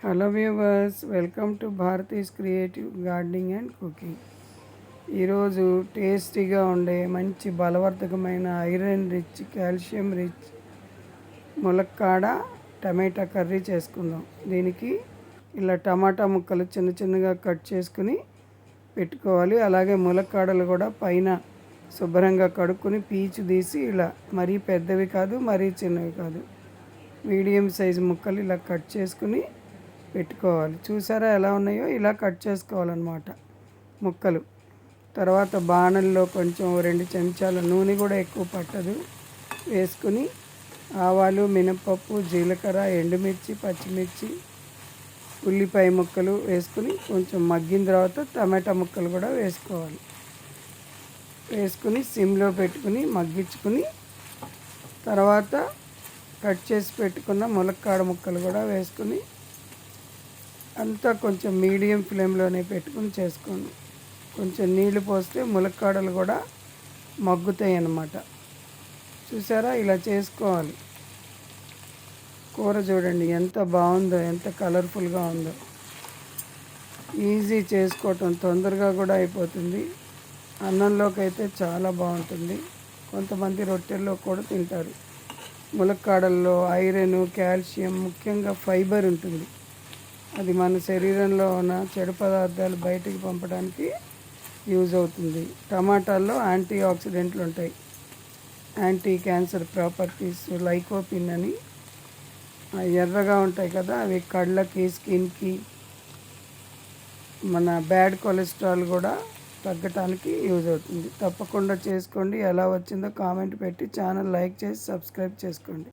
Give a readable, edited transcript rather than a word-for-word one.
Hello viewers, welcome to Bharati's creative gardening and cooking. ఈరోజు టేస్టీగా ఉండే మంచి బలవర్ధకమైన ఐరన్ రిచ్, కాల్షియం రిచ్ ములక్కాడ టమాటా కర్రీ చేసుకుందాం. దీనికి ఇలా టమాటా ముక్కలు చిన్న చిన్నగా కట్ చేసుకుని పెట్టుకోవాలి. అలాగే ములక్కాడలు కూడా పైన శుభ్రంగా కడుక్కొని పీచు తీసి ఇలా మరీ పెద్దవి కాదు, మరీ చిన్నవి కాదు, మీడియం సైజు ముక్కలు ఇలా కట్ చేసుకుని పెట్టుకోవాలి. చూసారా ఎలా ఉన్నాయో? ఇలా కట్ చేసుకోవాలన్నమాట ముక్కలు. తర్వాత బాణల్లో కొంచెం 2 చెంచాల నూనె, కూడా ఎక్కువ పట్టదు, వేసుకుని ఆవాలు, మినపప్పు, జీలకర్ర, ఎండుమిర్చి, పచ్చిమిర్చి, ఉల్లిపాయ ముక్కలు వేసుకుని కొంచెం మగ్గిన తర్వాత టమాటా ముక్కలు కూడా వేసుకోవాలి. వేసుకుని సిమ్లో పెట్టుకుని మగ్గించుకుని తర్వాత కట్ చేసి పెట్టుకున్న ములక్కాడ ముక్కలు కూడా వేసుకుని అంతా కొంచెం మీడియం ఫ్లేమ్లోనే పెట్టుకుని చేసుకోండి. కొంచెం నీళ్లు పోస్తే ములక్కాడలు కూడా మగ్గుతాయి అన్నమాట. చూసారా, ఇలా చేసుకోవాలి. కూర చూడండి ఎంత బాగుందో, ఎంత కలర్ఫుల్గా ఉందో. ఈజీ చేసుకోవటం, తొందరగా కూడా అయిపోతుంది. అన్నంలోకి అయితే చాలా బాగుంటుంది. కొంతమంది రొట్టెల్లో కూడా తింటారు. ములక్కాడల్లో ఐరన్, కాల్షియం, ముఖ్యంగా ఫైబర్ ఉంటుంది. అది మన శరీరంలో ఉన్న చెడు పదార్థాలు బయటికి పంపడానికి యూజ్ అవుతుంది. టమాటాల్లో యాంటీ ఆక్సిడెంట్లు ఉంటాయి, యాంటీ క్యాన్సర్ ప్రాపర్టీస్, లైకోపిన్ అని. ఎర్రగా ఉంటాయి కదా, అవి కళ్ళకి, స్కిన్కి, మన బ్యాడ్ కొలెస్ట్రాల్ కూడా తగ్గటానికి యూజ్ అవుతుంది. తప్పకుండా చేసుకోండి. ఎలా వచ్చిందో కామెంట్ పెట్టి ఛానల్ లైక్ చేసి సబ్స్క్రైబ్ చేసుకోండి.